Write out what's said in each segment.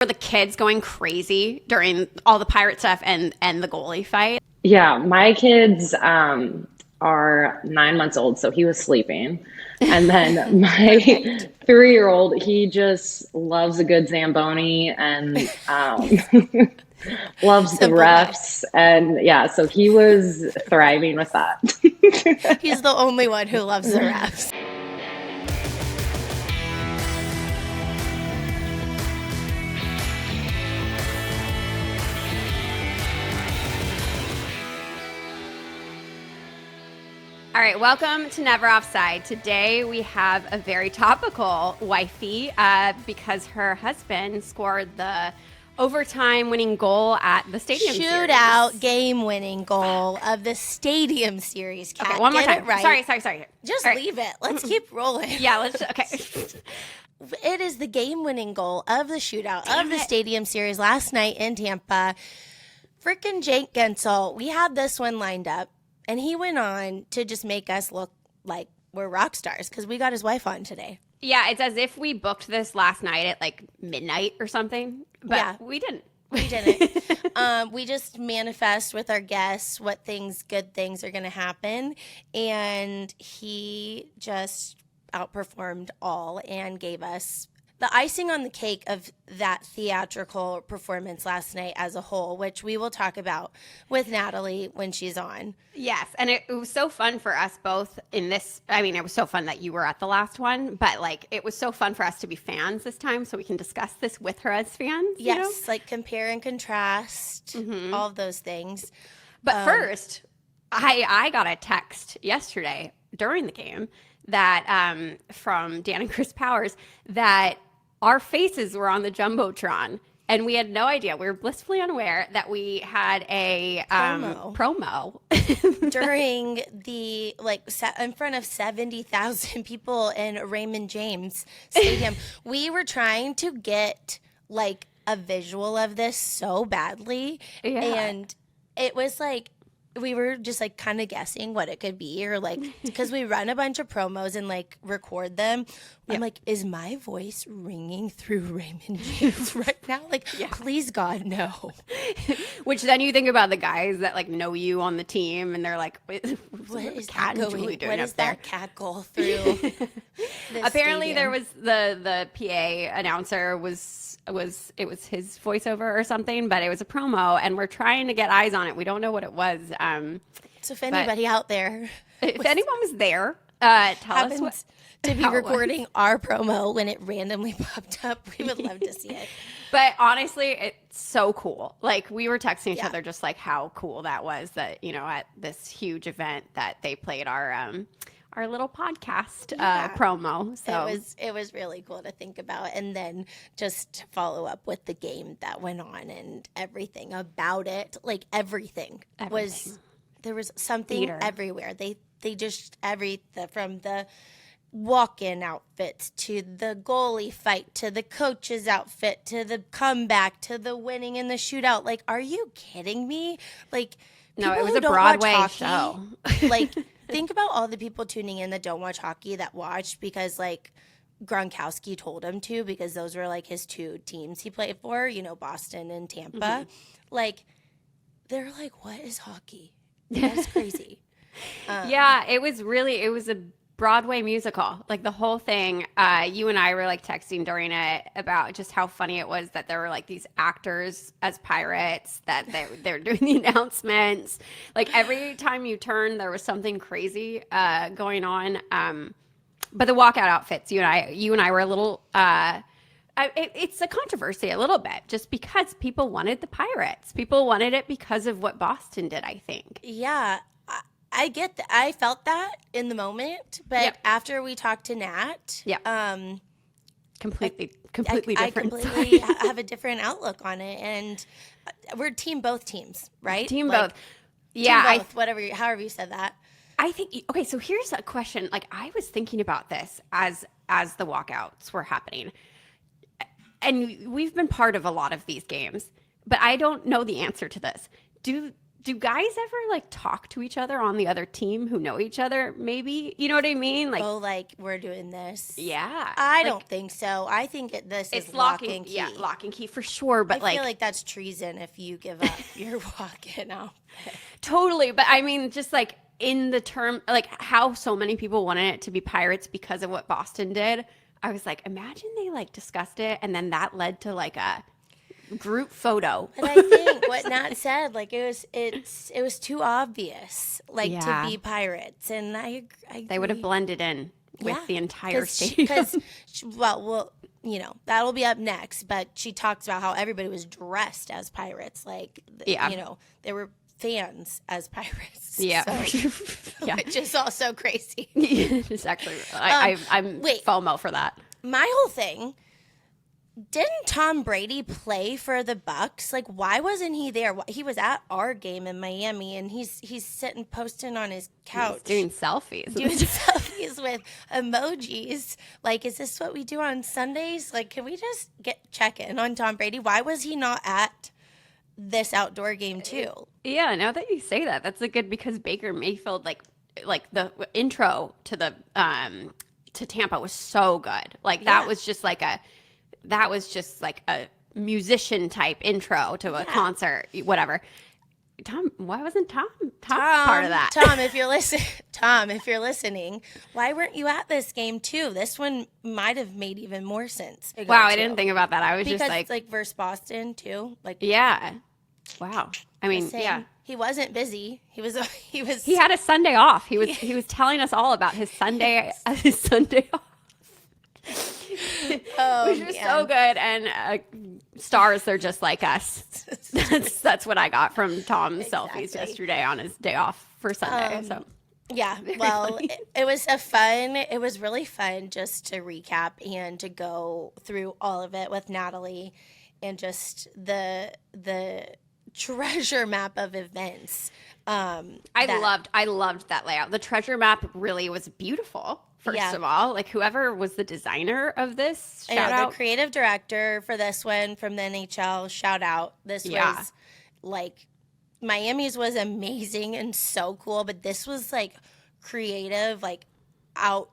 Were the kids going crazy during all the pirate stuff and the goalie fight? Yeah, my kids are 9 months old, so he was sleeping. And then my Perfect. 3-year old, he just loves a good Zamboni and loves the Simple guy. refs. And yeah, so he was thriving with that. He's the only one who loves the refs. All right, welcome to Never Offside. Today we have a very topical wifey because her husband scored the overtime winning goal at the Stadium Shootout Series. game-winning goal of the Stadium Series. Kat, Okay, one more get time. it right. Sorry. Just All right. leave it. Let's keep rolling. Yeah, let's. Okay. It is the game-winning goal of the shootout of the Stadium Series last night in Tampa. Frickin' Jake Gensel. We had this one lined up, and he went on to just make us look like we're rock stars because we got his wife on today. Yeah, it's as if we booked this last night at like midnight or something, but Yeah. we didn't. We didn't. We just manifest with our guests what good things are going to happen. And he just outperformed all and gave us the icing on the cake of that theatrical performance last night as a whole, which we will talk about with Natalie when she's on. Yes, and it was so fun for us both in this. I mean, it was so fun that you were at the last one, but like it was so fun for us to be fans this time so we can discuss this with her as fans. Yes, you know? like compare and contrast, all of those things. But first, I got a text yesterday during the game that from Dan and Chris Powers that our faces were on the Jumbotron. And we had no idea. We were blissfully unaware that we had a promo. During the in front of 70,000 people in Raymond James Stadium. We were trying to get like a visual of this so badly. Yeah. And it was like we were just like kind of guessing what it could be, or like because we run a bunch of promos and like record them. I'm like, is my voice ringing through Raymond James right now? Like, please God, no. Which then you think about the guys that like know you on the team, and they're like, What is Kat that and Julie going? doing What up is there? that cackle through? Apparently, there was the PA announcer was his voiceover or something, but it was a promo, and we're trying to get eyes on it. We don't know what it was. So if anybody out there If anyone was there, tell us happens what. to be how it was. recording our promo when it randomly popped up, we would love to see it. But honestly, it's so cool. Like we were texting each Yeah. other just like how cool that was that, at this huge event that they played our little podcast promo. So It was really cool to think about, and then just to follow up with the game that went on and everything about it. Like everything. Was there was something Theater. everywhere. They just from the walk-in outfits to the goalie fight to the coach's outfit to the comeback to the winning in the shootout. Like, are you kidding me? Like, No, it people was who a don't watch Broadway hockey, show. like, think about all the people tuning in that don't watch hockey that watched because like Gronkowski told him to, because those were like his two teams he played for, Boston and Tampa. Like, they're like, what is hockey? That's crazy. Yeah, it was a Broadway musical. Like the whole thing, you and I were like texting during it about just how funny it was that there were like these actors as pirates that they're doing the announcements. Like every time you turn, there was something crazy going on. But the walkout outfits, you and I were a little. It's a controversy a little bit, just because people wanted the Pirates. People wanted it because of what Boston did, I think. Yeah, I get that. I felt that in the moment, but Yep. after we talked to Nat, Completely I different. completely have a different outlook on it, and we're both teams, right? Team Like, both. Yeah, team both, however you said that. I think okay, so here's a question. Like I was thinking about this as the walkouts were happening. And we've been part of a lot of these games, but I don't know the answer to this. Do do guys ever like talk to each other on the other team who know each other? Maybe, you know what I mean? Like, Oh, like we're doing this. yeah, I like, don't think so. I think this it's is lock and key. Yeah, lock and key for sure. But I feel like that's treason if you give up your walk-in outfit. totally. But I mean, just like in the term, like how so many people wanted it to be Pirates because of what Boston did. I was like, imagine they like discussed it, and then that led to like a group photo. But I think what Nat said, like it was too obvious, like Yeah. to be Pirates, and I They would have agree. blended in with Yeah, the entire stadium. Because, well, that'll be up next. But she talks about how everybody was dressed as pirates, like, Yeah. There were fans as pirates. Yeah. so, Yeah. which is also crazy. It's actually, I'm wait. FOMO for that. My whole thing. Didn't Tom Brady play for the Bucks? Like, why wasn't he there? He was at our game in Miami, and he's sitting posting on his couch, Doing selfies. doing selfies with emojis. Like, is this what we do on Sundays? Like, can we just check in on Tom Brady? Why was he not at this outdoor game too? Yeah, now that you say that, that's a good because Baker Mayfield, like the intro to the to Tampa was so good. Like that Yeah. was just like a musician type intro to a concert, whatever. Tom, why wasn't Tom part of that? Tom, if you're listening, why weren't you at this game too? This one might have made even more sense. to go Wow, I to. didn't think about that. I was because just it's like versus Boston too. Like, yeah. Wow. I mean, saying, yeah. he wasn't busy. He was. He had a Sunday off. He was telling us all about his Sunday off. Oh, Which was so good, and stars are just like us. That's what I got from Tom's selfies Exactly. yesterday on his day off for Sunday. So Yeah, well, it was really fun just to recap and to go through all of it with Natalie and just the treasure map of events. I loved that layout. The treasure map really was beautiful. First Yeah. of all, like whoever was the designer of this, shout out. The creative director for this one from the NHL, shout out. This Yeah. was like Miami's was amazing and so cool, but this was like creative, like out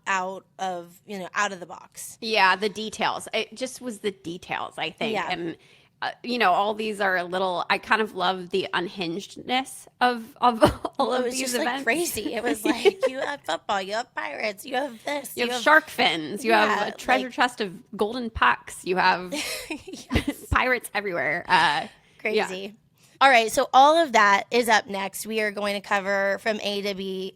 of out of the box. Yeah, the details. It just was the details, I think. Yeah. And all these are a little. I kind of love the unhingedness of all It of was these just events. like crazy. It was like you have football, you have pirates, you have this, You have shark fins. You have Yeah, a treasure like- chest of golden pucks. You have pirates everywhere. crazy. All right, so all of that is up next. We are going to cover from A to Z.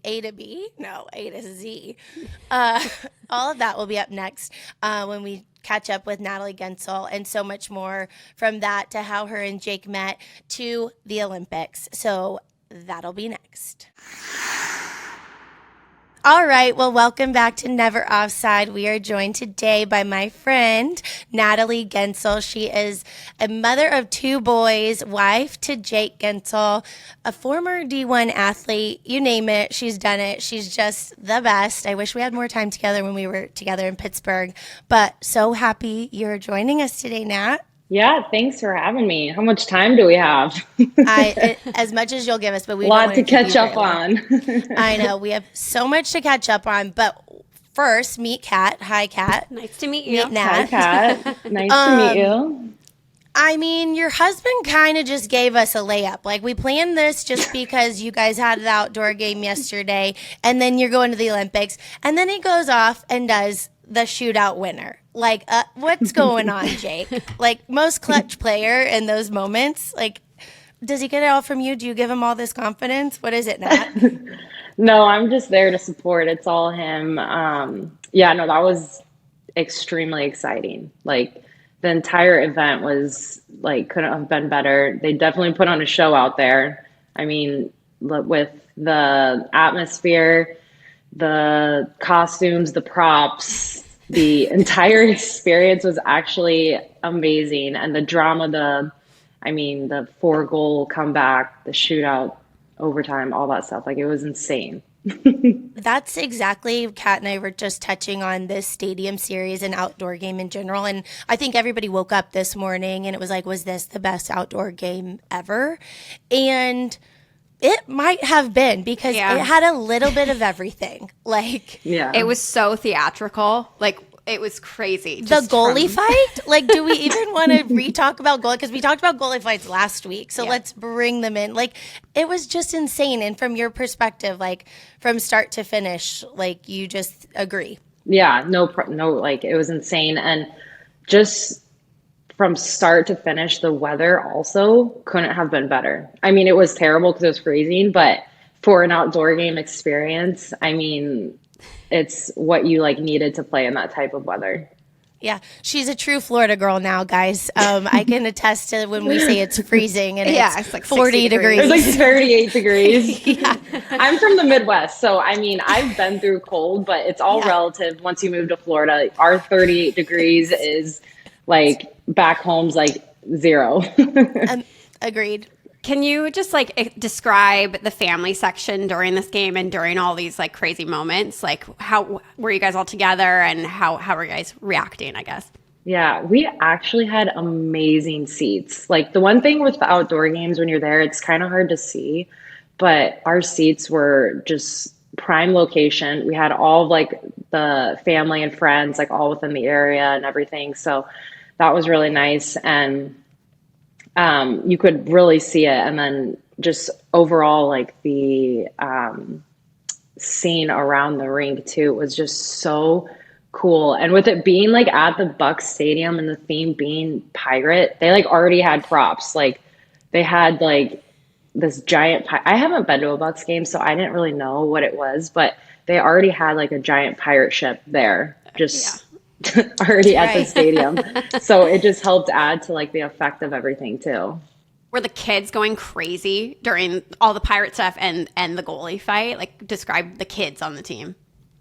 All of that will be up next when we catch up with Natalie Gensel and so much more, from that to how her and Jake met to the Olympics. So that'll be next. All right, well, welcome back to Never Offside. We are joined today by my friend, Natalie Gensel. She is a mother of two boys, wife to Jake Gensel, a former D1 athlete. You name it, she's done it. She's just the best. I wish we had more time together when we were together in Pittsburgh, but so happy you're joining us today, Nat. Yeah, thanks for having me. How much time do we have? As much as you'll give us, but we A don't lot want to keep you catch up very long. on. I know, we have so much to catch up on, but first, meet Kat. Hi, Kat. Nice to meet you. Meet Nat. Hi, Kat. Nice to meet you. I mean, your husband kind of just gave us a layup. Like, we planned this just because you guys had the outdoor game yesterday, and then you're going to the Olympics, and then he goes off and does the shootout winner. Like, what's going on, Jake? Like, most clutch player in those moments. Like, does he get it all from you? Do you give him all this confidence? What is it, Nat? No, I'm just there to support. It's all him. Yeah, no, that was extremely exciting. Like, the entire event was like, couldn't have been better. They definitely put on a show out there. I mean, with the atmosphere, the costumes, the props, the entire experience was actually amazing. And the drama, the 4-goal comeback, the shootout, overtime, all that stuff, like it was insane. That's exactly, Kat and I were just touching on this stadium series and outdoor game in general. And I think everybody woke up this morning and it was like, was this the best outdoor game ever? And It might have been because Yeah. it had a little bit of everything. Like Yeah. It was so theatrical. Like, it was crazy. the Just goalie from- fight. Like, do we even want to re-talk about goalie? Because we talked about goalie fights last week. So Yeah. let's bring them in. Like, it was just insane. And from your perspective, like from start to finish, like you just agree. Yeah, no, like it was insane. And just from start to finish, the weather also couldn't have been better. I mean, it was terrible because it was freezing, but for an outdoor game experience, I mean, it's what you like needed to play in that type of weather. Yeah, she's a true Florida girl now, guys. I can attest to when we say it's freezing and Yeah, it's it's like 40 60 degrees. It was degrees. like 38 degrees. I'm from the Midwest, so I mean, I've been through cold, but it's all Yeah. relative. Once you move to Florida, our 38 degrees is like back home's like 0. Agreed. Can you just like describe the family section during this game and during all these like crazy moments? Like, how were you guys all together and how were you guys reacting, I guess? Yeah, we actually had amazing seats. Like the one thing with the outdoor games when you're there, it's kind of hard to see, but our seats were just prime location. We had all of like the family and friends like all within the area and everything. So that was really nice. And you could really see it. And then just overall, like the scene around the rink too was just so cool. And with it being like at the Bucks Stadium and the theme being pirate, they like already had props. Like they had like this giant I haven't been to a Bucks game, so I didn't really know what it was, but they already had like a giant pirate ship there just already at the Right. stadium. So it just helped add to like the effect of everything too. Were the kids going crazy during all the pirate stuff and the goalie fight? Like, describe the kids on the team.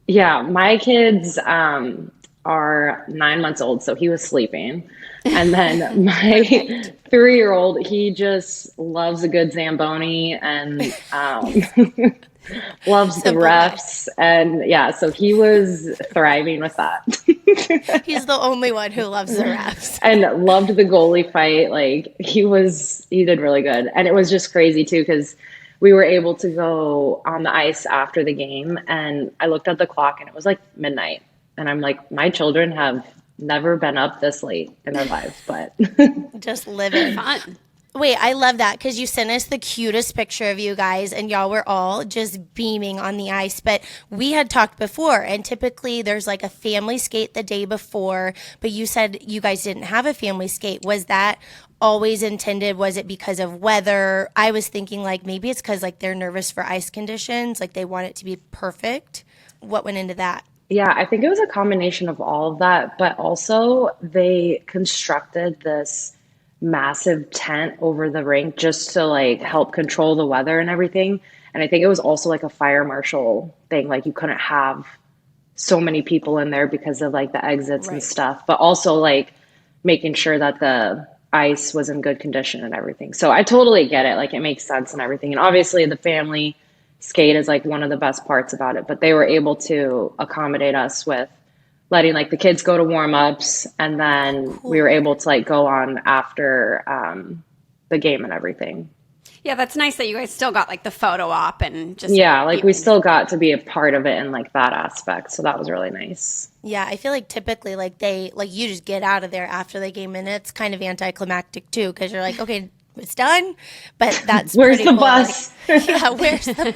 Yeah, my kids are 9 months old, so he was sleeping. And then my 3-year-old, he just loves a good Zamboni and loves the Simple refs. And yeah, so he was thriving with that. He's the only one who loves the refs. And loved the goalie fight. Like he did really good. And it was just crazy too, because we were able to go on the ice after the game, and I looked at the clock and it was like midnight. And I'm like, my children have never been up this late in their lives, but Just living. Fun. Wait, I love that because you sent us the cutest picture of you guys, and y'all were all just beaming on the ice. But we had talked before, and typically there's like a family skate the day before, but you said you guys didn't have a family skate. Was that always intended? Was it because of weather? I was thinking like maybe it's because like they're nervous for ice conditions, like they want it to be perfect. What went into that? yeah, I think it was a combination of all of that, but also they constructed this massive tent over the rink just to like help control the weather and everything. And I think it was also like a fire marshal thing. Like you couldn't have so many people in there because of like the exits and stuff, but also like making sure that the ice was in good condition and everything. So I totally get it. Like it makes sense and everything. And obviously the family skate is like one of the best parts about it, but they were able to accommodate us with letting like the kids go to warm-ups, and then we were able to like go on after the game and everything. Yeah, that's nice that you guys still got like the photo op and just Yeah, like we still got to be a part of it in like that aspect, so that was really nice. Yeah, I feel like typically like they like you just get out of there after the game, and it's kind of anticlimactic too because you're like, okay, it's done, but that's Where's pretty the cool. bus? Like, yeah, where's the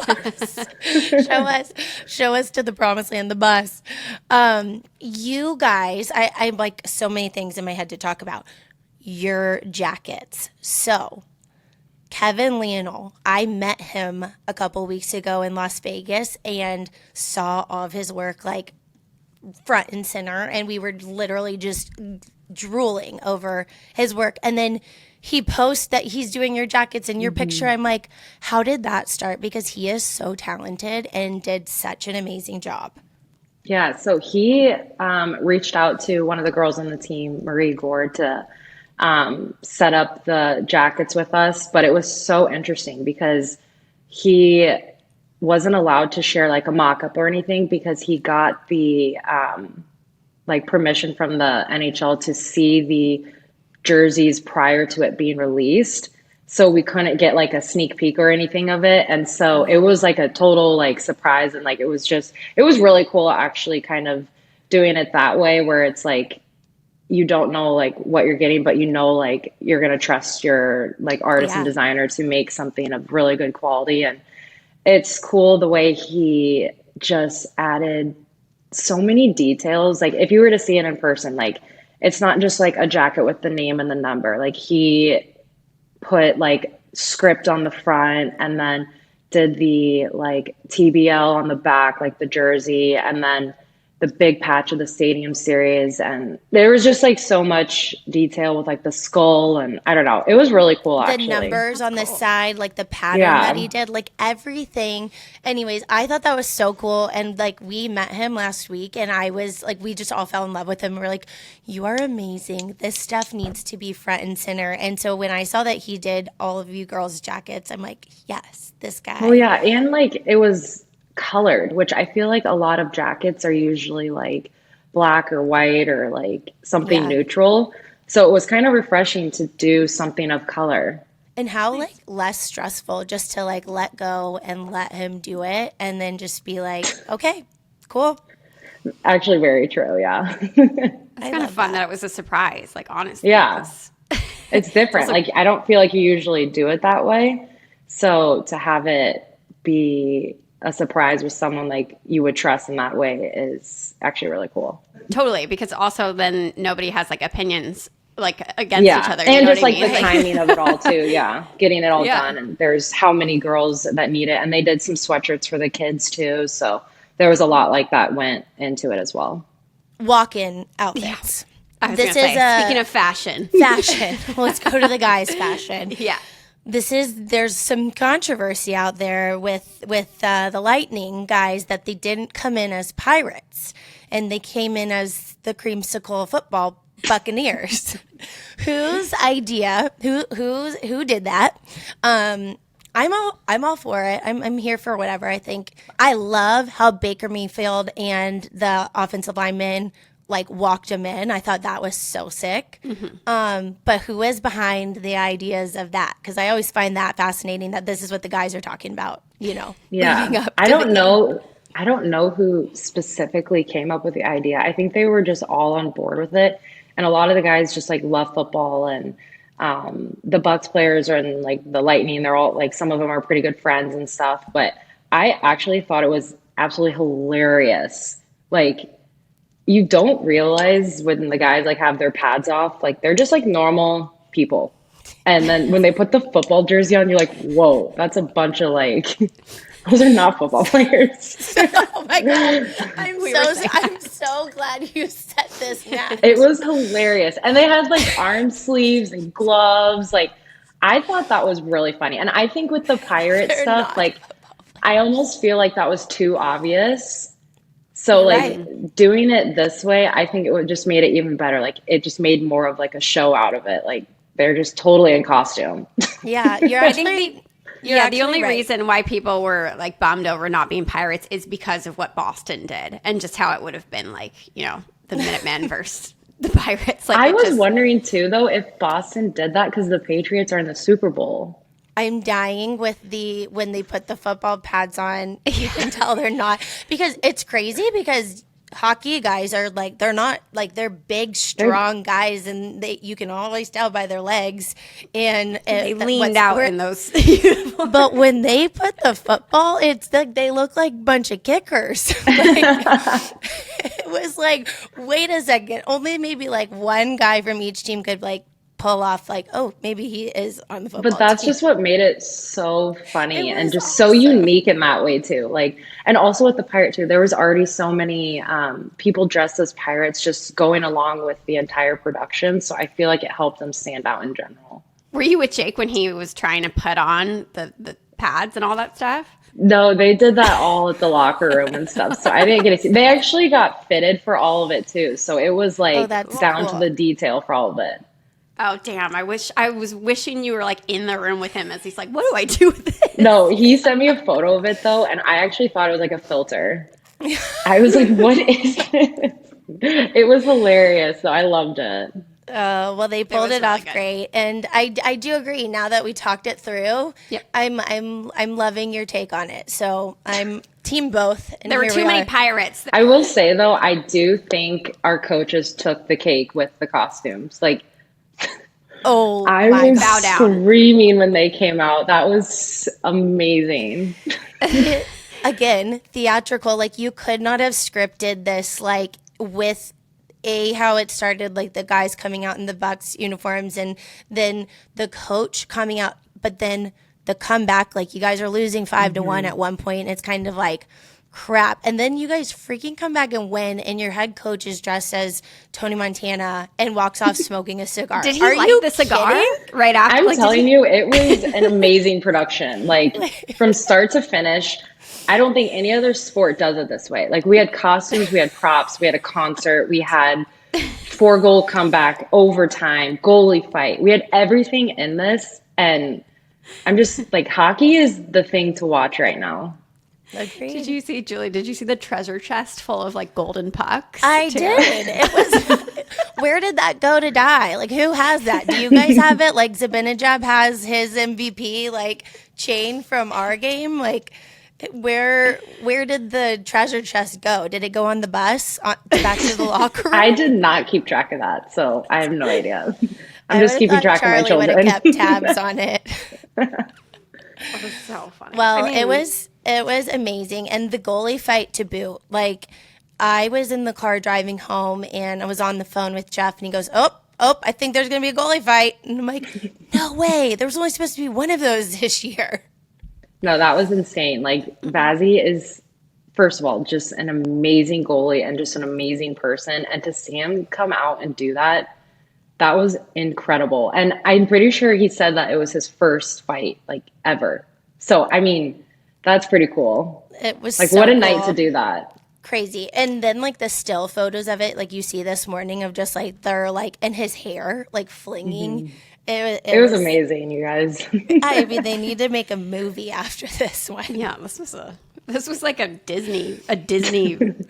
bus? Show us to the promised land. The bus. You guys, I like so many things in my head to talk about. Your jackets. So, Kevin Leonel, I met him a couple weeks ago in Las Vegas and saw all of his work like front and center, and we were literally just drooling over his work. And then he posts that he's doing your jackets and your picture. I'm like, how did that start? Because he is so talented and did such an amazing job. Yeah, so he reached out to one of the girls on the team, Marie Gord, to set up the jackets with us. But it was so interesting because he wasn't allowed to share like a mock-up or anything because he got the like permission from the NHL to see the jerseys prior to it being released. so we couldn't get like a sneak peek or anything of it. And so it was like a total like surprise, and like it was really cool actually kind of doing it that way, where it's like you don't know like what you're getting, but you know like you're gonna trust your like artist and Yeah. designer to make something of really good quality. And it's cool the way he just added so many details. Like if you were to see it in person, like it's not just like a jacket with the name and the number. Like he put like script on the front, and then did the like TBL on the back, like the jersey, and then the big patch of the Stadium Series. And there was just like so much detail with like the skull, and I don't know. It was really cool The actually. numbers on the side, like the pattern Yeah. that he did, like everything. Anyways, I thought that was so cool. And like we met him last week, and I was like, we just all fell in love with him. We're like, you are amazing. This stuff needs to be front and center. And so when I saw that he did all of you girls' jackets, I'm like, yes, this guy. Oh yeah, and like it was colored, which I feel like a lot of jackets are usually like black or white or like something Yeah. neutral. So it was kind of refreshing to do something of color. And how like less stressful just to like let go and let him do it, and then just be like, okay, cool. Actually, very true. Yeah. It's kind of love fun that. it was a surprise, like honestly. Yeah. 'cause- It's different. Like I don't feel like you usually do it that way. So to have it be a surprise with someone like you would trust in that way is actually really cool. Totally, because also then nobody has like opinions like against Yeah. each other. And you know just what I like mean? the timing of it all too. Yeah. Getting it all Yeah. done. And there's how many girls that need it. And they did some sweatshirts for the kids too. So there was a lot like that went into it as well. Walk-in outfits. I was This gonna is say, a- speaking of fashion. Fashion. Let's go to the guys' fashion. Yeah. There's some controversy out there with the Lightning guys that they didn't come in as Pirates, and they came in as the creamsicle football Buccaneers. Whose idea? Who did that? I'm all for it. I'm here for whatever. I think I love how Baker Mayfield and the offensive linemen like walked him in. I thought that was so sick. But who is behind the ideas of that? Because I always find that fascinating that this is what the guys are talking about. You know, leading Yeah. up I to don't the game. know. I don't know who specifically came up with the idea. I think they were just all on board with it. And a lot of the guys just like love football, and the Bucks players are in like the Lightning. They're all like, some of them are pretty good friends and stuff. But I actually thought it was absolutely hilarious. Like, you don't realize when the guys like have their pads off, like they're just like normal people. And then when they put the football jersey on, you're like, whoa, that's a bunch of like, those are not football players. Oh my god! I'm so glad you said this now. It was hilarious. And they had like arm sleeves and gloves. Like, I thought that was really funny. And I think with the pirate They're stuff, not like, I almost feel like that was too obvious. So like Right. doing it this way, I think it would just made it even better. Like it just made more of like a show out of it. Like they're just totally in costume. Yeah, you're I think actually. You're the actually only right. reason why people were like bummed over not being Pirates is because of what Boston did and just how it would have been like, you know, the Minutemen versus the Pirates. Like I it was just- wondering too, though, if Boston did that because the Patriots are in the Super Bowl. I'm dying with when they put the football pads on. You can tell they're not, because it's crazy because hockey guys are like, they're not like, they're big, strong guys, and you can always tell by their legs. And they leaned out in those. But when they put the football, it's like they look like a bunch of kickers. It was like, wait a second, only maybe like one guy from each team could like pull off like, oh, maybe he is on the football But that's team. just what made it so funny It and was just so unique in that way too. Like, and also with the pirate too, there was already so many people dressed as pirates just going along with the entire production. So I feel like it helped them stand out in general. Were you with Jake when he was trying to put on the pads and all that stuff? No, they did that all at the locker room and stuff. So I didn't get to see. They actually got fitted for all of it too. So it was like that's down cool. to the detail for all of it. Oh damn! I was wishing you were like in the room with him as he's like, "What do I do with this?" No, he sent me a photo of it though, and I actually thought it was like a filter. I was like, what is this? It was hilarious. So I loved it. Well, they pulled was it really off good. great, and I do agree. Now that we talked it through, Yep. I'm loving your take on it. So I'm team both. And There were here too we many are. pirates. I will say though, I do think our coaches took the cake with the costumes. Like Oh I my was Bow down. screaming when they came out. That was amazing. Again, theatrical. Like you could not have scripted this like with how it started, like the guys coming out in the Bucks uniforms and then the coach coming out, but then the comeback, like you guys are losing 5-1 at one point. And it's kind of like crap. And then you guys freaking come back and win, and your head coach is dressed as Tony Montana and walks off smoking a cigar. Did he Are like you the cigar kidding? right after? I'm like, did telling he- you, it was an amazing production. Like from start to finish. I don't think any other sport does it this way. Like we had costumes, we had props, we had a concert, we had 4-goal comeback, overtime, goalie fight. We had everything in this, and I'm just like hockey is the thing to watch right now. Agreed. Did you see, Julie? Did you see the treasure chest full of like golden pucks? I too? did. It was. Where did that go to die? Like, who has that? Do you guys have it? Like, Zibanejad has his MVP like chain from our game. Like, where did the treasure chest go? Did it go on the bus back to the locker room? I did not keep track of that, so I have no idea. I'm I just would've keeping thought track Charlie of my would have children. kept tabs on it. It was so funny. Well, I mean, it was amazing, and the goalie fight to boot. Like, I was in the car driving home, and I was on the phone with Jeff, and he goes, "Oh, I think there's gonna be a goalie fight," and I'm like, "No way! There was only supposed to be one of those this year." No, that was insane. Like Vazzy is, first of all, just an amazing goalie and just an amazing person. And to see him come out and do that, that was incredible. And I'm pretty sure he said that it was his first fight, like ever. So, I mean, that's pretty cool. It was Like, so what a night cool. to do that. Crazy. And then like the still photos of it, like you see this morning of just like they're like and his hair like flinging. It was amazing, you guys. I mean, they need to make a movie after this one. yeah, this was like a Disney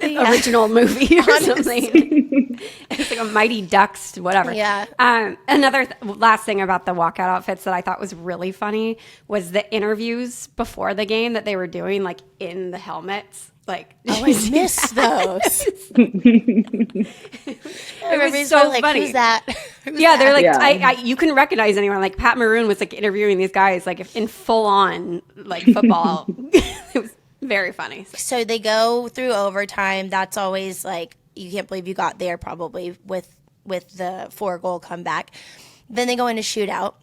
original movie or something. It's like a Mighty Ducks, whatever. Yeah. Another last thing about the walkout outfits that I thought was really funny was the interviews before the game that they were doing, like in the helmets. Like, Oh, I missed those. it was so like, funny. Who's that? Who's Yeah, they're that? like, Yeah. you can recognize anyone. Like Pat Maroon was like interviewing these guys like in full on like football. It was very funny. So they go through overtime. That's always like you can't believe you got there probably with the 4-goal comeback. Then they go into shootout,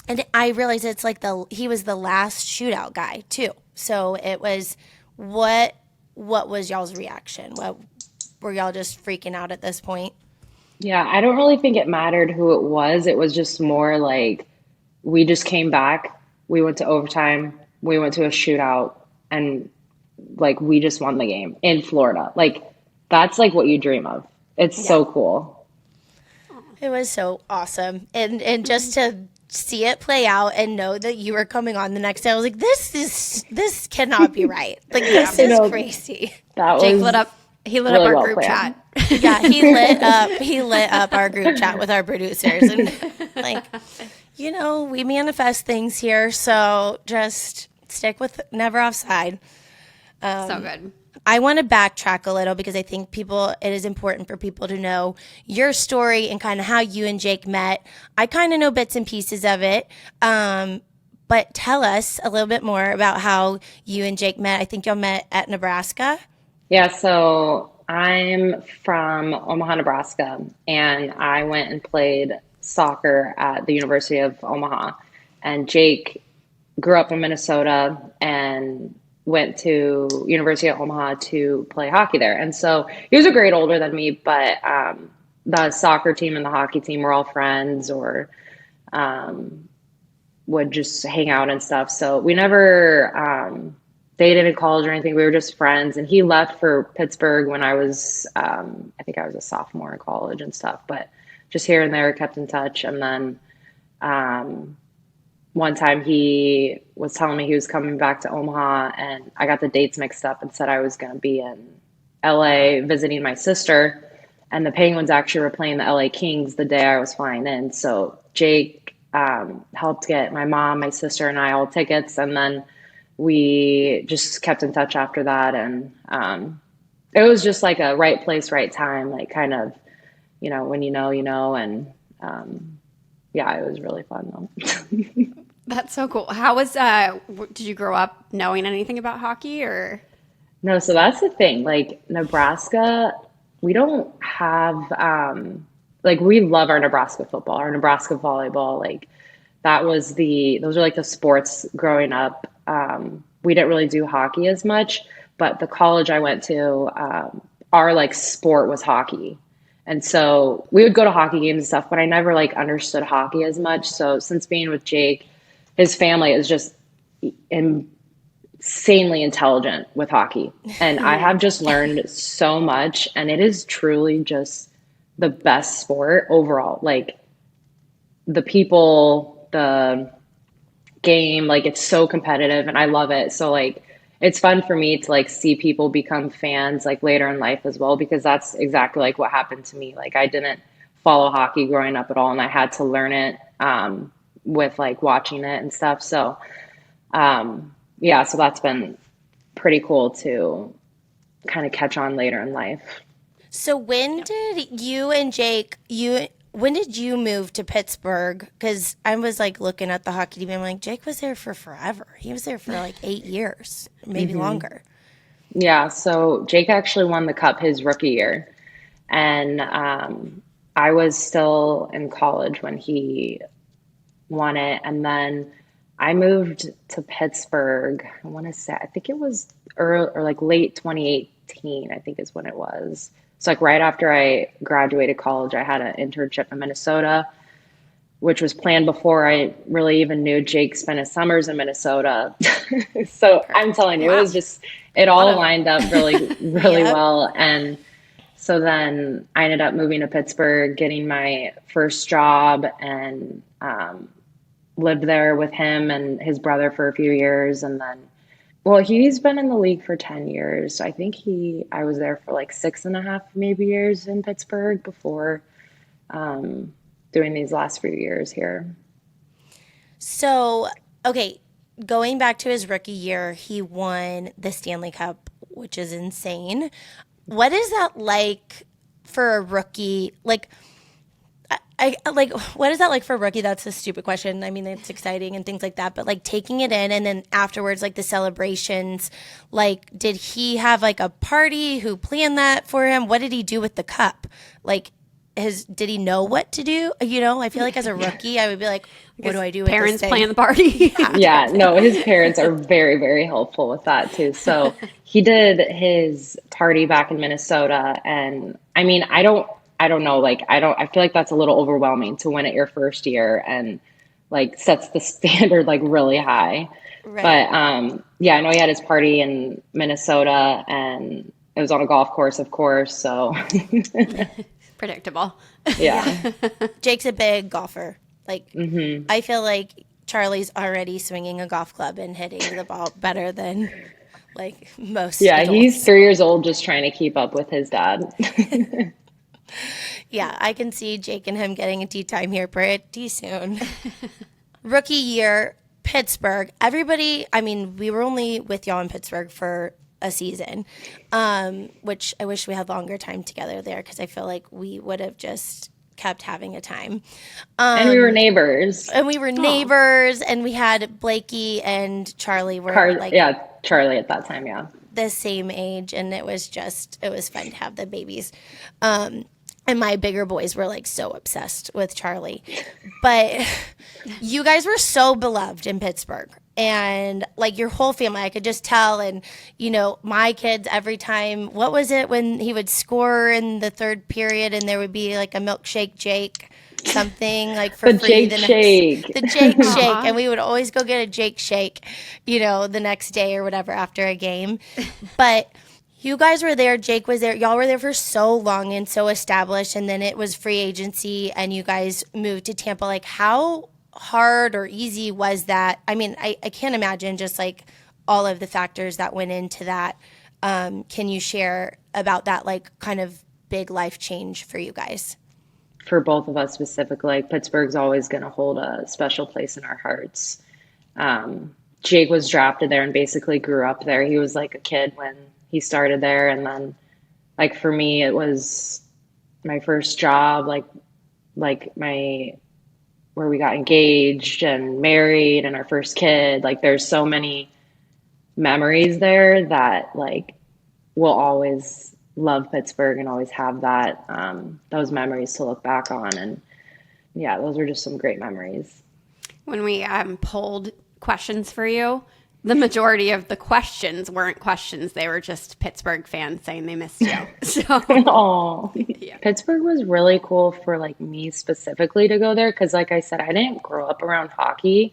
and I realized it's like he was the last shootout guy too. So it was what was y'all's reaction? What were y'all just freaking out at this point? Yeah, I don't really think it mattered who it was. It was just more like we just came back, we went to overtime, we went to a shootout, and like we just won the game in Florida. Like that's like what you dream of. It's so cool. It was so awesome, and just to see it play out and know that you were coming on the next day, I was like, this cannot be right. Like this is know. crazy. That Jake was lit up. He lit really up our well group planned. chat. Yeah, he lit up our group chat with our producers, and like, we manifest things here, so just stick with never offside. So good. I want to backtrack a little because I think it is important for people to know your story and kind of how you and Jake met. I kind of know bits and pieces of it, but tell us a little bit more about how you and Jake met. I think y'all met at Nebraska. Yeah, so I'm from Omaha, Nebraska, and I went and played soccer at the University of Omaha. And Jake grew up in Minnesota and went to University of Omaha to play hockey there. And so he was a grade older than me, but the soccer team and the hockey team were all friends or would just hang out and stuff. So we never dated in college or anything. We were just friends. And he left for Pittsburgh when I was, I think I was a sophomore in college and stuff, but just here and there kept in touch. And then one time he was telling me he was coming back to Omaha, and I got the dates mixed up and said I was going to be in LA visiting my sister. and the Penguins actually were playing the LA Kings the day I was flying in. So Jake helped get my mom, my sister, and I all tickets, and then we just kept in touch after that. And it was just like a right place, right time, like kind of, when you know, and yeah, it was really fun though. That's so cool. How was did you grow up knowing anything about hockey or? No, so that's the thing. Like Nebraska, we don't have like we love our Nebraska football, our Nebraska volleyball. Like those are like the sports growing up. We didn't really do hockey as much, but the college I went to, our like sport was hockey. And so we would go to hockey games and stuff, but I never like understood hockey as much. So since being with Jake, his family is just insanely intelligent with hockey. And I have just learned so much, and it is truly just the best sport overall. Like the people, the game, like it's so competitive and I love it. So like it's fun for me to like see people become fans like later in life as well, because that's exactly like what happened to me. Like I didn't follow hockey growing up at all, and I had to learn it with like watching it and stuff. So yeah, so that's been pretty cool to kind of catch on later in life. So when did you and Jake, when did you move to Pittsburgh? Because I was like looking at the hockey team. I'm like, Jake was there for forever. He was there for like 8 years, maybe longer. Yeah, so Jake actually won the cup his rookie year. And I was still in college when he won it. And then I moved to Pittsburgh, I want to say, I think it was early or like late 2018, I think is when it was. So like right after I graduated college, I had an internship in Minnesota, which was planned before I really even knew Jake spent his summers in Minnesota. So I'm telling you, it was just, it all lined up really, really well. And so then I ended up moving to Pittsburgh, getting my first job, and lived there with him and his brother for a few years. And then, well, he's been in the league for 10 years. So I think I was there for like 6.5 maybe years in Pittsburgh before doing these last few years here. So, okay, going back to his rookie year, he won the Stanley Cup, which is insane. What is that like for a rookie? Like, I like, what is that like for a rookie? That's a stupid question. I mean, it's exciting and things like that, but like taking it in and then afterwards, like the celebrations, like, did he have like a party? Who planned that for him? What did he do with the cup? Like, did he know what to do? You know, I feel like as a rookie, I would be like, what do I do with Parents this thing? plan the party. Yeah, no, his parents are very, very helpful with that too. So he did his party back in Minnesota, and I mean, I don't know, like I feel like that's a little overwhelming to win it your first year and like sets the standard like really high. Right. But yeah, I know he had his party in Minnesota, and it was on a golf course, of course. So Predictable. yeah. Jake's a big golfer. Like, I feel like Charlie's already swinging a golf club and hitting the ball better than like most. Yeah, adults. he's 3 years old, just trying to keep up with his dad. Yeah, I can see Jake and him getting a tea time here pretty soon. Rookie year, Pittsburgh. Everybody, I mean, we were only with y'all in Pittsburgh for a season, which I wish we had longer time together there because I feel like we would have just kept having a time. And we were neighbors. And we were neighbors, and we had Blakey and Charlie were yeah, Charlie at that time, yeah. the same age, and it was fun to have the babies. And my bigger boys were like so obsessed with Charlie. But you guys were so beloved in Pittsburgh. And like your whole family, I could just tell. And, you know, my kids, every time, what was it when he would score in the third period and there would be like a milkshake Jake, something like for The free. Jake Shake. The Jake Shake. And we would always go get a Jake Shake, you know, the next day or whatever after a game. But you guys were there. Jake was there. Y'all were there for so long and so established. And then it was free agency and you guys moved to Tampa. Like, how hard or easy was that? I mean, I can't imagine just like all of the factors that went into that. Can you share about that, like kind of big life change for you guys? For both of us specifically, like Pittsburgh's always going to hold a special place in our hearts. Jake was drafted there and basically grew up there. He was like a kid when he started there. And then like for me, it was my first job, like my where we got engaged and married and our first kid. Like there's so many memories there that like we'll always love Pittsburgh and always have that those memories to look back on. And yeah, those were just some great memories. When we polled questions for you, the majority of the questions weren't questions. They were just Pittsburgh fans saying they missed you. So Oh, yeah. Pittsburgh was really cool for like me specifically to go there because, like I said, I didn't grow up around hockey,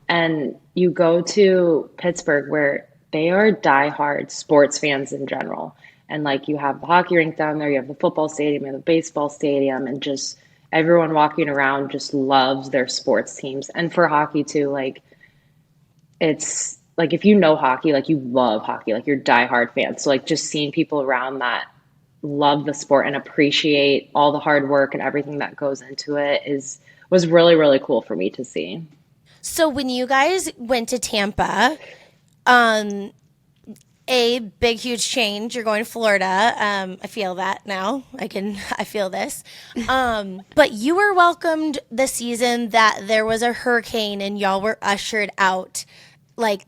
and you go to Pittsburgh where they are diehard sports fans in general, and like you have the hockey rink down there, you have the football stadium, you have the baseball stadium, and just everyone walking around just loves their sports teams. And for hockey too, like it's like if you know hockey, like you love hockey, like you're diehard fans. So like just seeing people around that love the sport and appreciate all the hard work and everything that goes into it was really, really cool for me to see. So when you guys went to Tampa, a big, huge change. You're going to Florida. I feel that now. I feel this. But you were welcomed the season that there was a hurricane and y'all were ushered out, like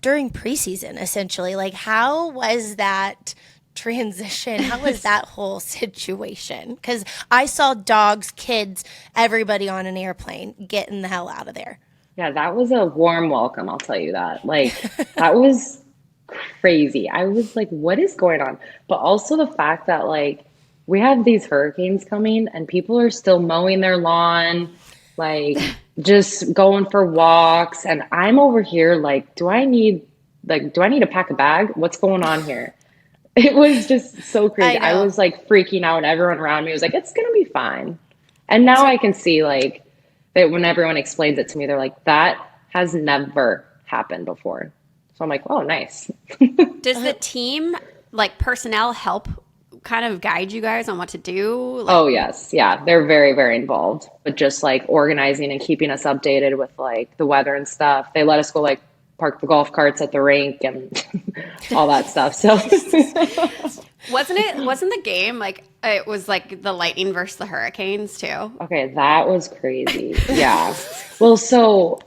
during preseason, essentially. Like, how was that transition? How was that whole situation? Because I saw dogs, kids, everybody on an airplane getting the hell out of there. Yeah, that was a warm welcome, I'll tell you that. Like, that was crazy. I was like, what is going on? But also the fact that, like, we have these hurricanes coming and people are still mowing their lawn, like, just going for walks. And I'm over here, like, do I need to pack a bag? What's going on here? It was just so crazy. I was like freaking out. Everyone around me was like, it's going to be fine. And now I can see like that when everyone explains it to me, they're like, that has never happened before. So I'm like, oh, nice. Does the team, like personnel, help kind of guide you guys on what to do? Like, Oh, yes. Yeah. They're very, very involved with just like organizing and keeping us updated with like the weather and stuff. They let us go like park the golf carts at the rink and all that stuff. So wasn't the game like it was like the Lightning versus the Hurricanes too? okay, that was crazy. Yeah. Well, so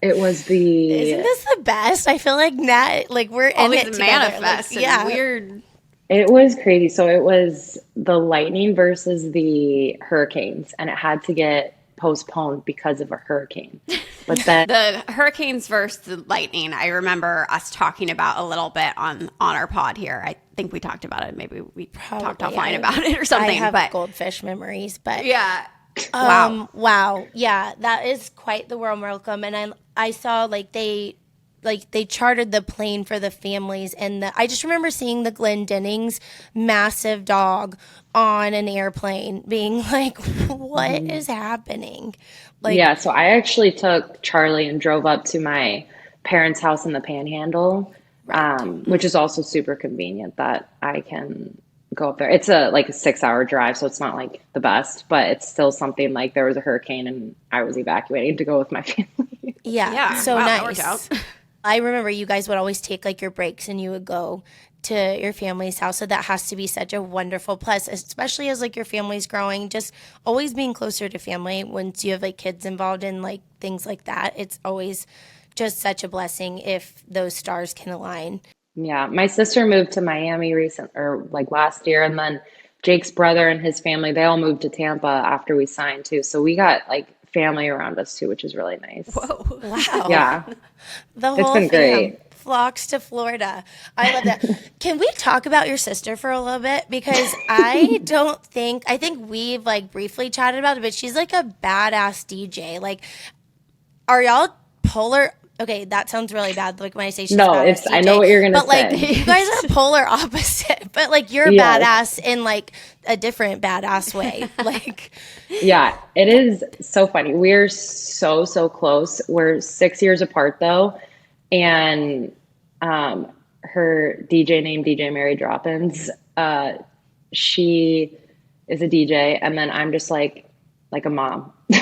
it was the Isn't this the best? I feel like Nat, like we're All in these it together. manifests Like, and weird. it was crazy. So it was the Lightning versus the Hurricanes, and it had to get postponed because of a hurricane. But then The Hurricanes versus the Lightning, I remember us talking about a little bit on our pod here. I think we talked about it. Maybe we talked Probably. offline about it or something. I have but goldfish memories, but yeah. Wow. Wow. Yeah, that is quite the warm welcome. And I saw like they chartered the plane for the families, and I just remember seeing the Glendenning's massive dog on an airplane being like, what is happening? Like, yeah, so I actually took Charlie and drove up to my parents' house in the Panhandle, which is also super convenient that I can go up there. It's a 6-hour drive, so it's not like the best, but it's still something like there was a hurricane and I was evacuating to go with my family. yeah, so wow, that worked nice. out. I remember you guys would always take like your breaks and you would go to your family's house. So that has to be such a wonderful plus, especially as like your family's growing, just always being closer to family once you have like kids involved in like things like that. It's always just such a blessing if those stars can align. Yeah, my sister moved to Miami last year, and then Jake's brother and his family, they all moved to Tampa after we signed too. So we got like family around us too, which is really nice. Whoa. Wow. Yeah. The whole been great. flocks to Florida. I love that. Can we talk about your sister for a little bit? Because I think we've like briefly chatted about it, but she's like a badass DJ. Like, are y'all polar? Okay, that sounds really bad. Like when I say she's No, a badass I DJ, know what you're gonna but like say. you guys are polar opposite. But like you're Yes. badass in like a different badass way. Like, Yeah, it is so funny. We're so, so close. We're 6 years apart though. And her DJ named DJ Mary Droppins, she is a DJ, and then I'm just like a mom. You're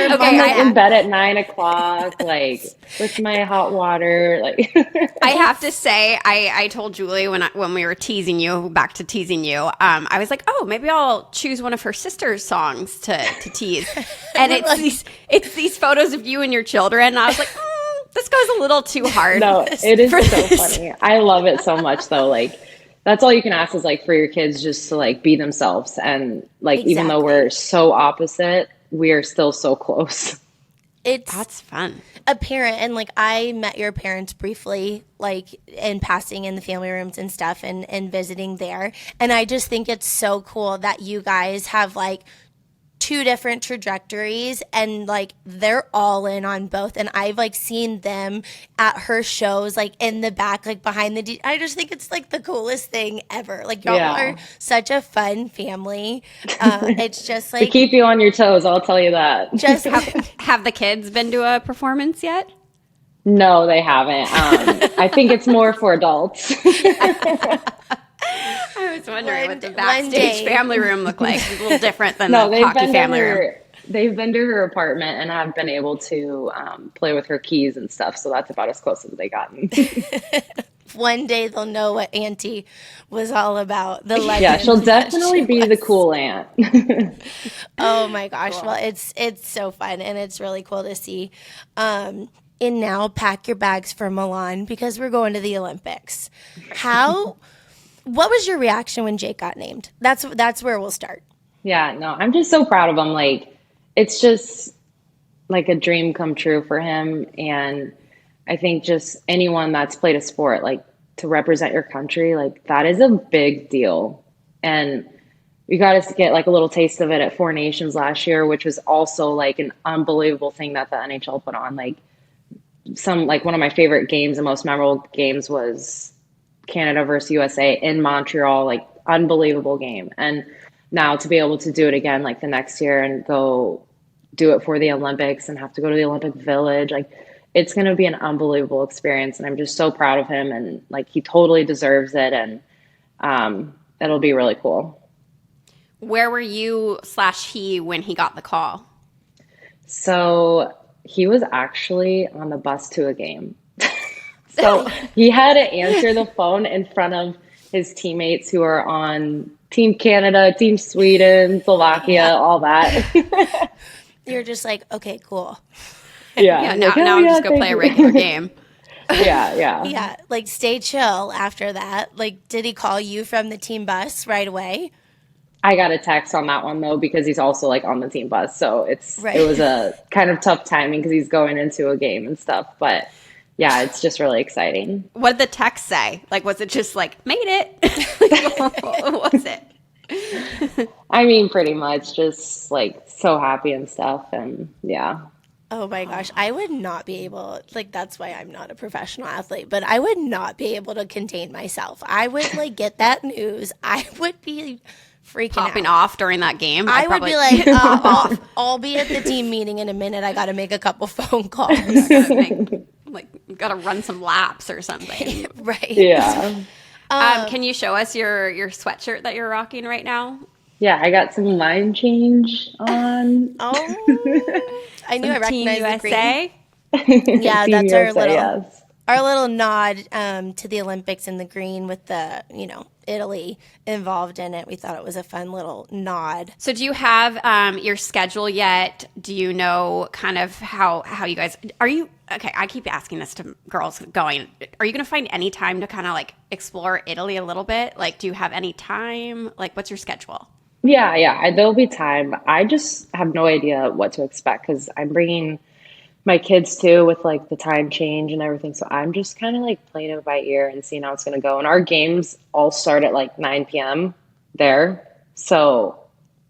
a Okay, mama I'm in app. bed at 9 o'clock, like with my hot water, like I have to say, I told Julie when we were teasing you, back to teasing you, I was like, oh, maybe I'll choose one of her sister's songs to tease, and it's these photos of you and your children. And I was like, this goes a little too hard. no, it is for so this. funny. I love it so much though. Like that's all you can ask is like for your kids just to like be themselves. And like even though Exactly. we're so opposite, we are still so close. It's That's fun. a parent, and like I met your parents briefly, like in passing in the family rooms and stuff, and visiting there. And I just think it's so cool that you guys have like two different trajectories, and like they're all in on both. And I've like seen them at her shows, like in the back, like behind I just think it's like the coolest thing ever. Like y'all Yeah. are such a fun family. It's just To like keep you on your toes, I'll tell you that. just Have the kids been to a performance yet? No, they haven't. I think it's more for adults. I was wondering what the One backstage day. family room looked like. It's a little different than No, the they've hockey been to family room. they've been to her apartment and have been able to play with her keys and stuff. So that's about as close as they gotten. one day they'll know what Auntie was all about. The legend. Yeah, she'll that definitely she be the was. cool aunt. Oh my gosh! Well, it's so fun, and it's really cool to see. And now pack your bags for Milan because we're going to the Olympics. How? What was your reaction when Jake got named? That's where we'll start. Yeah, no, I'm just so proud of him. Like, it's just like a dream come true for him. And I think just anyone that's played a sport, like to represent your country, like that is a big deal. And we got to get like a little taste of it at Four Nations last year, which was also like an unbelievable thing that the NHL put on. Like one of my favorite games and most memorable games was Canada versus USA in Montreal, like unbelievable game. And now to be able to do it again, like the next year and go do it for the Olympics and have to go to the Olympic Village, like it's going to be an unbelievable experience. And I'm just so proud of him. And like, he totally deserves it. And it'll be really cool. Where were you / he when he got the call? So he was actually on the bus to a game. So he had to answer the phone in front of his teammates who are on Team Canada, Team Sweden, Slovakia, all that. You're just like, okay, cool. Yeah, now, like, oh, now I'm yeah, just gonna thank play a you." regular game. Yeah. Yeah, like stay chill after that. Like, did he call you from the team bus right away? I got a text on that one though because he's also like on the team bus, so Right. it was a kind of tough timing because he's going into a game and stuff. But yeah, it's just really exciting. What did the text say? Like, was it just like made it? What was it? I mean, pretty much just like so happy and stuff, and yeah. Oh my gosh, I would not be able, like, that's why I'm not a professional athlete, but I would not be able to contain myself. I would, like, get that news. I would be freaking Popping out. off during that game. I would probably- be like, off. I'll be at the team meeting in a minute. I got to make a couple phone calls. gotta run some laps or something. Right. Yeah. Can you show us your sweatshirt that you're rocking right now? Yeah, I got some line change on. Oh, I knew I Team recognized the green. USA. Yeah, Team that's our USA, little yes. our little nod to the Olympics in the green with the, Italy involved in it. We thought it was a fun little nod. So do you have your schedule yet? Do you know kind of how you guys are you okay, I keep asking this to girls going. Are you going to find any time to kind of like explore Italy a little bit? Like, do you have any time? Like, what's your schedule? Yeah. There'll be time. I just have no idea what to expect because I'm bringing my kids too with like the time change and everything. So I'm just kind of like playing it by ear and seeing how it's going to go. And our games all start at like 9 p.m. there. So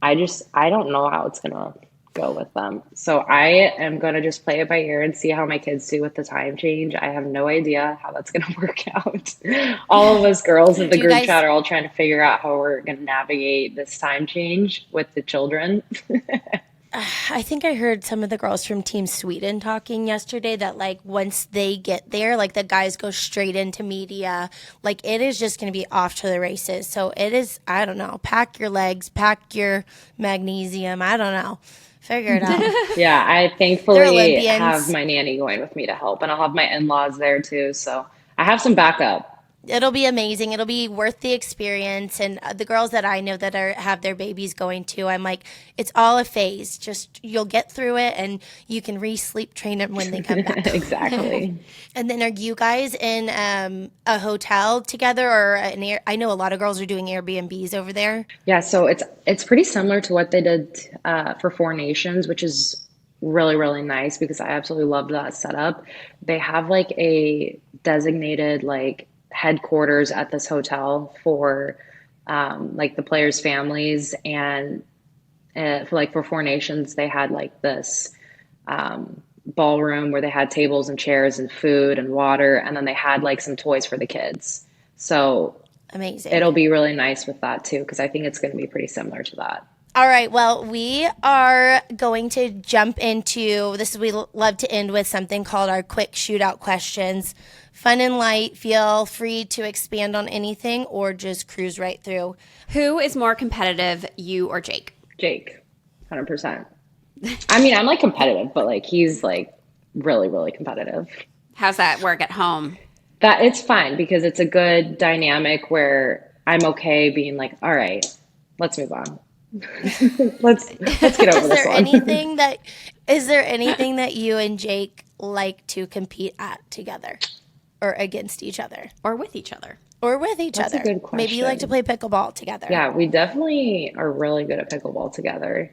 I don't know how it's going to go with them. So I am going to just play it by ear and see how my kids do with the time change. I have no idea how that's going to work out. All of us girls in the Do you group guys- chat are all trying to figure out how we're going to navigate this time change with the children. I think I heard some of the girls from Team Sweden talking yesterday that like once they get there, like the guys go straight into media. Like it is just going to be off to the races. So it is, I don't know, pack your legs, pack your magnesium. I don't know. Figure it out. Yeah, I They're thankfully Olympians. have my nanny going with me to help, and I'll have my in-laws there too. So I have some backup. It'll be amazing. It'll be worth the experience. And the girls that I know that have their babies going too, I'm like, it's all a phase. Just you'll get through it, and you can re-sleep train them when they come back. Exactly. And then are you guys in a hotel together, or I know a lot of girls are doing Airbnbs over there. Yeah, so it's pretty similar to what they did for Four Nations, which is really, really nice because I absolutely loved that setup. They have like a designated like headquarters at this hotel for like the players' families, and for Four Nations, they had like this ballroom where they had tables and chairs and food and water, and then they had like some toys for the kids. So Amazing. it'll be really nice with that too, because I think it's going to be pretty similar to that. All right. Well, we are going to jump into this. We love to end with something called our quick shootout questions. Fun and light. Feel free to expand on anything or just cruise right through. Who is more competitive, you or Jake? Jake, 100%. I mean, I'm like competitive, but like he's like really, really competitive. How's that work at home? That it's fine because it's a good dynamic where I'm okay being like, all right, let's move on. let's get over this one. Is there anything that you and Jake like to compete at together or against each other Or with each other? or with each That's a other? good Maybe you like to question. play pickleball together. Yeah, we definitely are really good at pickleball together.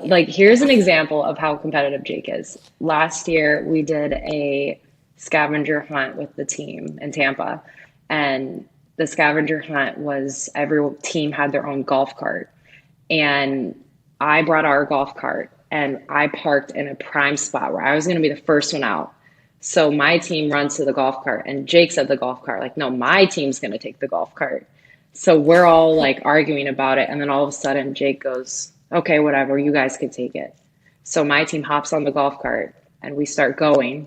Like here's an example of how competitive Jake is. Last year we did a scavenger hunt with the team in Tampa, and the scavenger hunt was every team had their own golf cart, and I brought our golf cart and I parked in a prime spot where I was going to be the first one out. So my team runs to the golf cart and Jake's at the golf cart. Like, no, my team's going to take the golf cart. So we're all like arguing about it. And then all of a sudden Jake goes, okay, whatever, you guys can take it. So my team hops on the golf cart and we start going.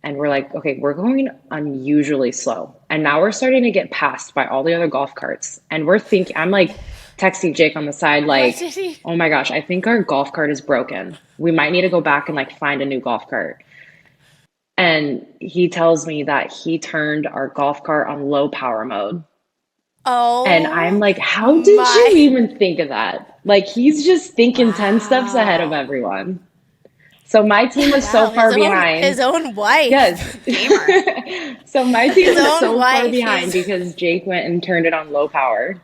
And we're like, okay, we're going unusually slow. And now we're starting to get passed by all the other golf carts. And I'm like texting Jake on the side, like, What did he- oh my gosh, I think our golf cart is broken. We might need to go back and like find a new golf cart. And he tells me that he turned our golf cart on low power mode. Oh, And I'm like, how did my- you even think of that? Like, he's just thinking 10 steps ahead of everyone. So my team was so wow, far his behind. His own wife. Yes. Gamer. So my team His was own so far wife behind is- because Jake went and turned it on low power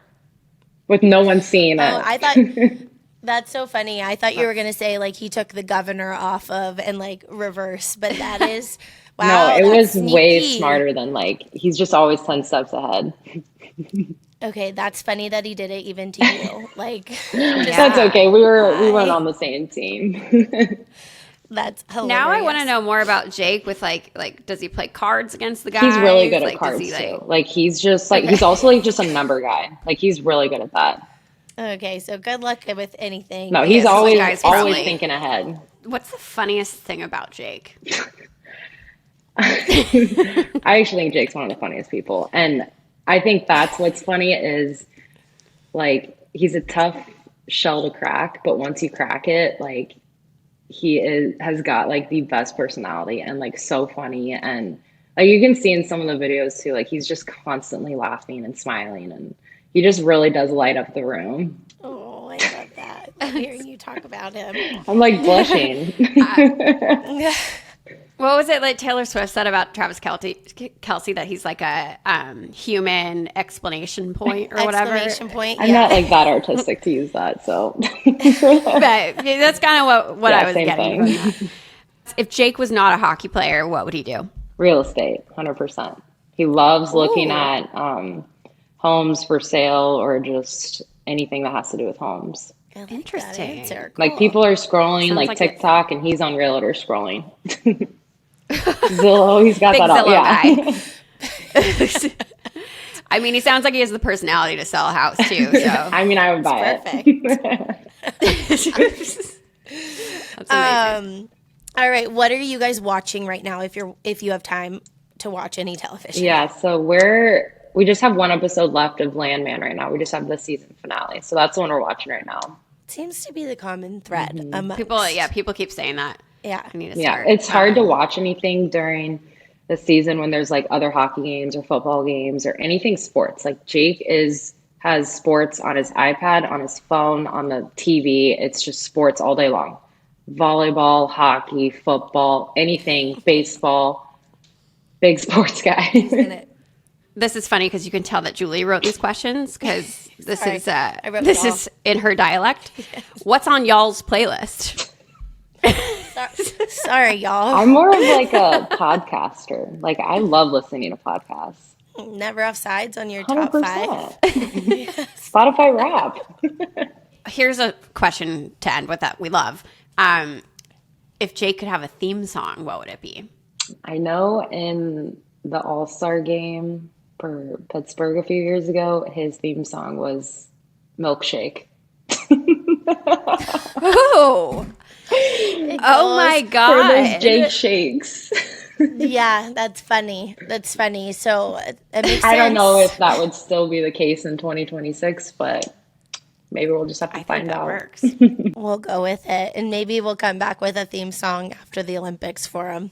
with no one seeing it. Oh, I thought that's so funny. I thought you were gonna say like he took the governor off of and like reverse, but that is wow. No, it was that's way sneaky. smarter than like, he's just always 10 steps ahead. Okay, that's funny that he did it even to you. Like That's okay. We weren't on the same team. that's hilarious. Now I want to know more about Jake with like does he play cards against the guys? He's really good at Like, cards does he, too. Like he's just like, he's also like just a number guy. Like he's really good at that. Okay, so good luck with anything. No, he's Yes, always guys, always probably. thinking ahead. What's the funniest thing about Jake? I actually think Jake's one of the funniest people. And I think that's what's funny is like he's a tough shell to crack, but once you crack it, like has got like the best personality and like so funny, and like you can see in some of the videos too, like he's just constantly laughing and smiling, and he just really does light up the room. Oh, I love that. Hearing you talk about him. I'm like blushing. What was it like Taylor Swift said about Travis Kelce that he's like a human explanation point or whatever? Exclamation point. I'm not like that artistic to use that, so But yeah, that's kind of what Yeah, I was same getting thing. from that. If Jake was not a hockey player, what would he do? real estate, 100%. He loves looking Ooh. at homes for sale or just anything that has to do with homes. I like Interesting. That answer. Like Cool. people are scrolling Sounds like like it. TikTok and he's on Realtor scrolling. Zillow, he's got Big that up. Zillow Yeah. guy. I mean, he sounds like he has the personality to sell a house too. So I mean, I would buy Perfect. it. That's amazing. All right, what are you guys watching right now? If you have time to watch any television. Yeah, so we just have one episode left of Landman right now. We just have the season finale. So that's the one we're watching right now. Seems to be the common thread amongst People keep saying that. Yeah. I need to Yeah, start. it's hard to watch anything during the season when there's like other hockey games or football games or anything sports. Like Jake has sports on his iPad, on his phone, on the TV. It's just sports all day long. Volleyball, hockey, football, anything, baseball. Big sports guy. In it. This is funny because you can tell that Julie wrote these questions because this Sorry, is I wrote this it all. is in her dialect. What's on y'all's playlist? Sorry, y'all. I'm more of like a podcaster. Like I love listening to podcasts. Never off sides on your top 5. 100%. Spotify rap. Here's a question to end with that we love. If Jake could have a theme song, what would it be? I know in the All-Star game for Pittsburgh a few years ago, his theme song was Milkshake. Oh, oh my For those God. Jake shakes. Yeah, that's funny. That's funny. So it makes sense. I don't know if that would still be the case in 2026, but maybe we'll just have to I think find that out. works. We'll go with it. And maybe we'll come back with a theme song after the Olympics for him.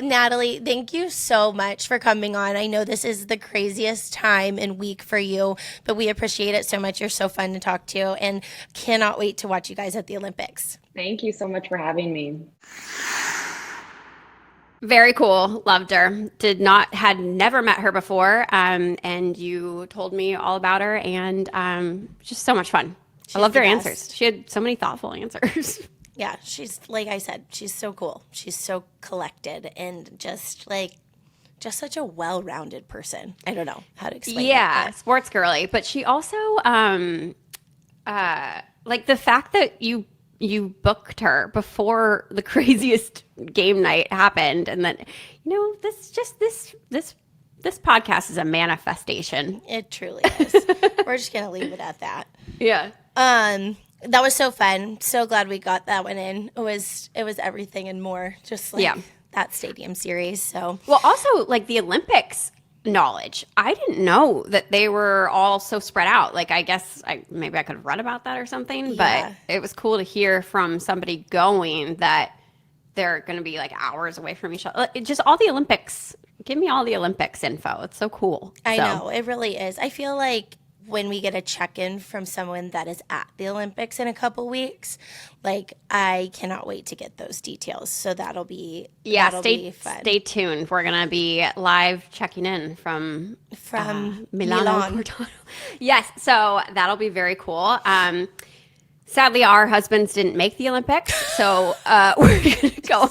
Natalie, thank you so much for coming on. I know this is the craziest time and week for you, but we appreciate it so much. You're so fun to talk to and cannot wait to watch you guys at the Olympics. Thank you so much for having me. Very cool. Loved her. Had never met her before. And you told me all about her and just so much fun. I loved the her best. answers. She had so many thoughtful answers. Yeah, she's, like I said, she's so cool. She's so collected and just such a well-rounded person. I don't know how to explain Yeah, it. sports girly. But she also like the fact that you booked her before the craziest game night happened, and that this podcast is a manifestation. It truly is. We're just going to leave it at that. Yeah. That was so fun. So glad we got that one in. It was everything and more. Just like Yeah. that stadium series. So Well, also like the Olympics knowledge. I didn't know that they were all so spread out. Like I guess maybe I could have read about that or something, Yeah. but it was cool to hear from somebody going that they're going to be like hours away from each other. Just all the Olympics. Give me all the Olympics info. It's so cool. I So, know it really is. I feel like when we get a check-in from someone that is at the Olympics in a couple weeks, like I cannot wait to get those details. So that'll be Yeah, be fun. stay tuned. We're gonna be live checking in from Milano Milan. Cortano. Yes, so that'll be very cool. Sadly, our husbands didn't make the Olympics, so we're gonna go.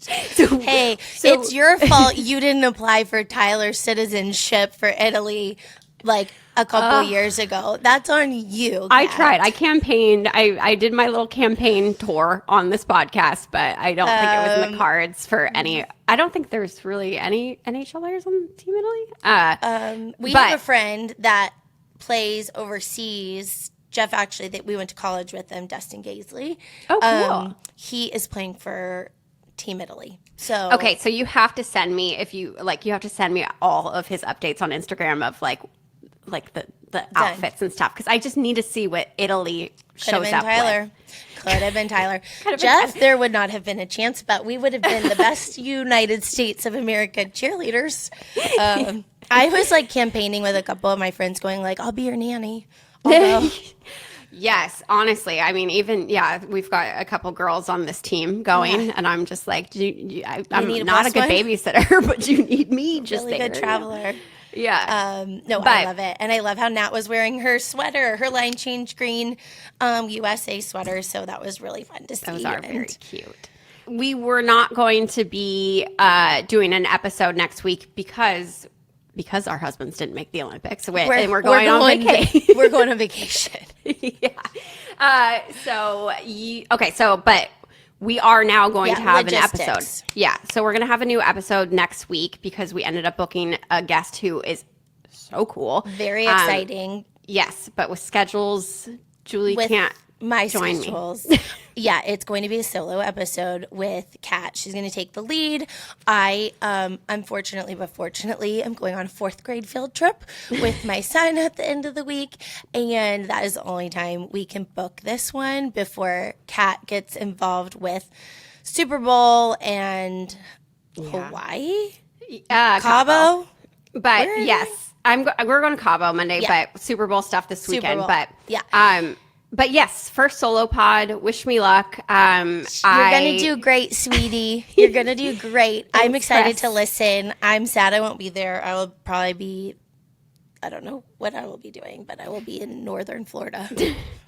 So, Hey, so- it's your fault you didn't apply for Tyler's citizenship for Italy like a couple years ago. That's on you. I Kat. tried. I campaigned. I did my little campaign tour on this podcast, but I don't think it was in the cards for any. I don't think there's really any NHL players on Team Italy. We But- have a friend that plays overseas. Jeff, actually, that we went to college with him, Dustin Gaisley. Oh, cool. He is playing for Team Italy. So Okay, so you have to send me you have to send me all of his updates on Instagram of like the outfits and stuff because I just need to see what Italy could have shows been up Tyler. with. Could have been Tyler. Could have been Jeff, Tyler. there would not have been a chance, but we would have been the best United States of America cheerleaders. I was like campaigning with a couple of my friends, going like, "I'll be your nanny." Although, Yes, honestly, I mean, we've got a couple girls on this team going, and I'm just like, I'm need a not a plus good one? babysitter, but you need me just really good there. traveler. Yeah. No, I But- love it. And I love how Nat was wearing her sweater, her line change green USA sweater. So that was really fun to see. Those are And very cute. We were not going to be doing an episode next week because our husbands didn't make the Olympics, and we're going on vacation. We're going on vacation. Yeah. But we are now going to have an logistics. episode. Yeah. So we're going to have a new episode next week because we ended up booking a guest who is so cool. Very exciting. Yes, but with schedules, Julie With- can't my Join me. schedules. Yeah, it's going to be a solo episode with Kat. She's going to take the lead. I, unfortunately, but fortunately, I'm going on a 4th grade field trip with my son at the end of the week. And that is the only time we can book this one before Kat gets involved with Super Bowl and Hawaii? Cabo? But Where are yes, we're going to Cabo Monday, Yeah. but Super Bowl stuff this Super weekend. Bowl. But Yeah. but yes, first solo pod. Wish me luck. You're gonna do great, sweetie. You're gonna do great. I'm excited to pressed. listen. I'm sad I won't be there. I will probably be, I don't know what I will be doing, but I will be in northern Florida.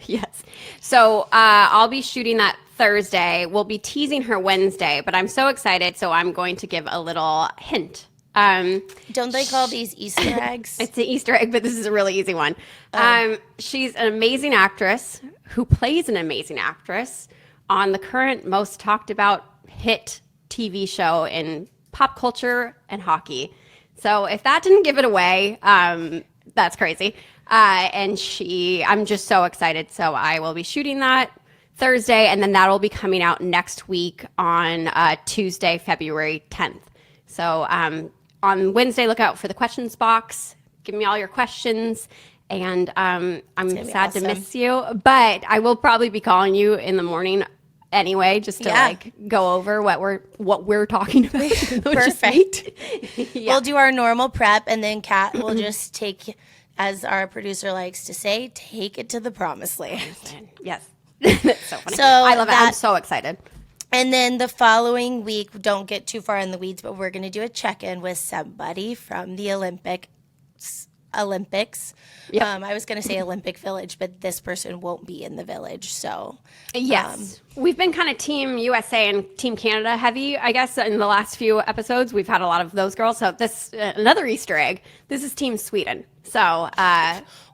Yes. So I'll be shooting that Thursday. We'll be teasing her Wednesday, but I'm so excited. So I'm going to give a little hint. Don't they call these Easter eggs? It's an Easter egg, but this is a really easy one. She's an amazing actress who plays an amazing actress on the current most talked about hit TV show in pop culture and hockey. So if that didn't give it away, that's crazy. I'm just so excited. So I will be shooting that Thursday, and then that'll be coming out next week on Tuesday, February 10th. So on Wednesday, look out for the questions box. Give me all your questions. And I'm sad to miss you, but I will probably be calling you in the morning anyway, just to like go over what we're talking about. Perfect. We'll do our normal prep, and then Kat will just take, as our producer likes to say, take it to the promised land. Yes. That's so funny. So I love it. I'm so excited. And then the following week, don't get too far in the weeds, but we're going to do a check-in with somebody from the Olympics. Yep. I was going to say Olympic Village, but this person won't be in the village. So Yes. We've been kind of Team USA and Team Canada heavy, I guess, in the last few episodes. We've had a lot of those girls. So this, another Easter egg, this is Team Sweden. So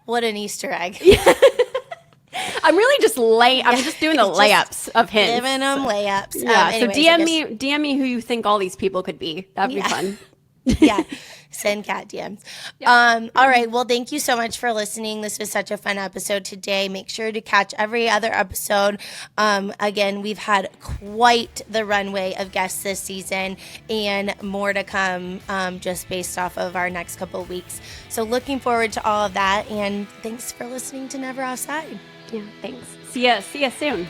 what an Easter egg. I'm really just I'm just doing the layups of hints. Giving them layups. Yeah. Anyways, So DM me who you think all these people could be. That'd be fun. Yeah. Send Kat DMs. All right. Well, thank you so much for listening. This was such a fun episode today. Make sure to catch every other episode. Again, we've had quite the runway of guests this season and more to come just based off of our next couple of weeks. So looking forward to all of that. And thanks for listening to Never Offside. Yeah. Thanks. See ya soon.